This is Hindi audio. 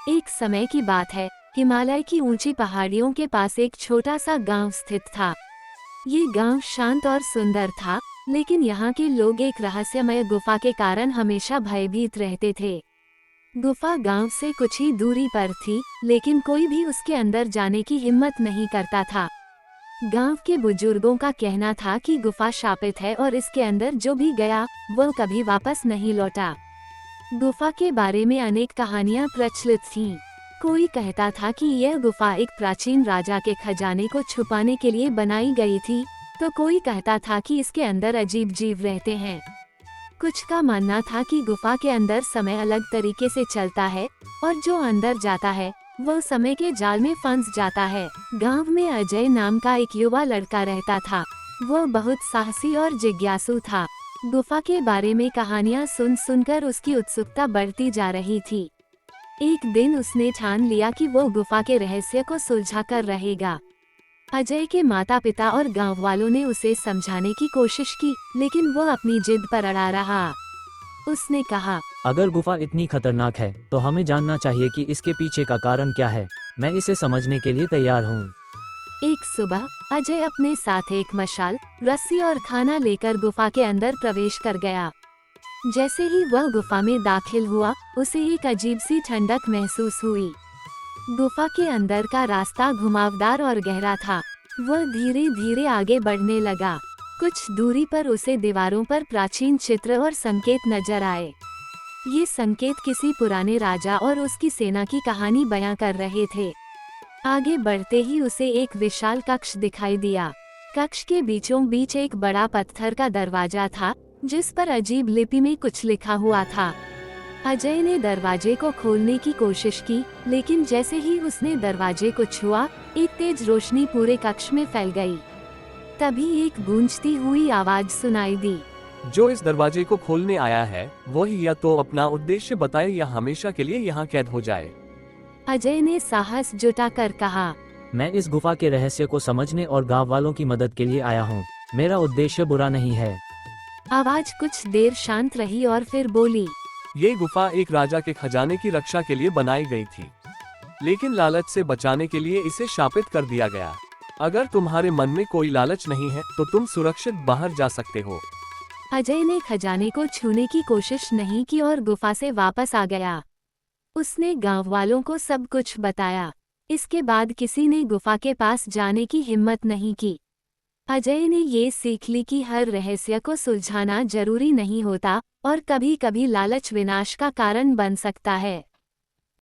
एक समय की बात है, हिमालय की ऊंची पहाड़ियों के पास एक छोटा सा गांव स्थित था। ये गांव शांत और सुंदर था, लेकिन यहाँ के लोग एक रहस्यमय गुफा के कारण हमेशा भयभीत रहते थे। गुफा गांव से कुछ ही दूरी पर थी, लेकिन कोई भी उसके अंदर जाने की हिम्मत नहीं करता था। गांव के बुजुर्गों का कहना था कि गुफा शापित है और इसके अंदर जो भी गया वो कभी वापस नहीं लौटा। गुफा के बारे में अनेक कहानियां प्रचलित थीं। कोई कहता था कि यह गुफा एक प्राचीन राजा के खजाने को छुपाने के लिए बनाई गई थी, तो कोई कहता था कि इसके अंदर अजीब जीव रहते हैं। कुछ का मानना था कि गुफा के अंदर समय अलग तरीके से चलता है और जो अंदर जाता है वह समय के जाल में फंस जाता है। गांव में अजय नाम का एक युवा लड़का रहता था। वह बहुत साहसी और जिज्ञासु था। गुफा के बारे में कहानियां सुन सुनकर उसकी उत्सुकता बढ़ती जा रही थी। एक दिन उसने ठान लिया कि वो गुफा के रहस्य को सुलझा कर रहेगा। अजय के माता पिता और गांव वालों ने उसे समझाने की कोशिश की, लेकिन वो अपनी जिद पर अड़ा रहा। उसने कहा, अगर गुफा इतनी खतरनाक है तो हमें जानना चाहिए कि इसके पीछे का कारण क्या है। मैं इसे समझने के लिए तैयार हूँ। एक सुबह अजय अपने साथ एक मशाल, रस्सी और खाना लेकर गुफा के अंदर प्रवेश कर गया। जैसे ही वह गुफा में दाखिल हुआ, उसे एक अजीब सी ठंडक महसूस हुई। गुफा के अंदर का रास्ता घुमावदार और गहरा था। वह धीरे धीरे आगे बढ़ने लगा। कुछ दूरी पर उसे दीवारों पर प्राचीन चित्र और संकेत नजर आए। ये संकेत किसी पुराने राजा और उसकी सेना की कहानी बयां कर रहे थे। आगे बढ़ते ही उसे एक विशाल कक्ष दिखाई दिया। कक्ष के बीचों बीच एक बड़ा पत्थर का दरवाजा था, जिस पर अजीब लिपि में कुछ लिखा हुआ था। अजय ने दरवाजे को खोलने की कोशिश की, लेकिन जैसे ही उसने दरवाजे को छुआ, एक तेज रोशनी पूरे कक्ष में फैल गई। तभी एक गूंजती हुई आवाज सुनाई दी। जो इस दरवाजे को खोलने आया है वही या तो अपना उद्देश्य बताए या हमेशा के लिए यहाँ कैद हो जाए। अजय ने साहस जुटाकर कहा, मैं इस गुफा के रहस्य को समझने और गांव वालों की मदद के लिए आया हूँ। मेरा उद्देश्य बुरा नहीं है। आवाज कुछ देर शांत रही और फिर बोली, ये गुफा एक राजा के खजाने की रक्षा के लिए बनाई गई थी, लेकिन लालच से बचाने के लिए इसे शापित कर दिया गया। अगर तुम्हारे मन में कोई लालच नहीं है तो तुम सुरक्षित बाहर जा सकते हो। अजय ने खजाने को छूने की कोशिश नहीं की और गुफा से वापस आ गया। उसने गांव वालों को सब कुछ बताया। इसके बाद किसी ने गुफा के पास जाने की हिम्मत नहीं की। अजय ने ये सीख ली कि हर रहस्य को सुलझाना जरूरी नहीं होता और कभी-कभी लालच विनाश का कारण बन सकता है।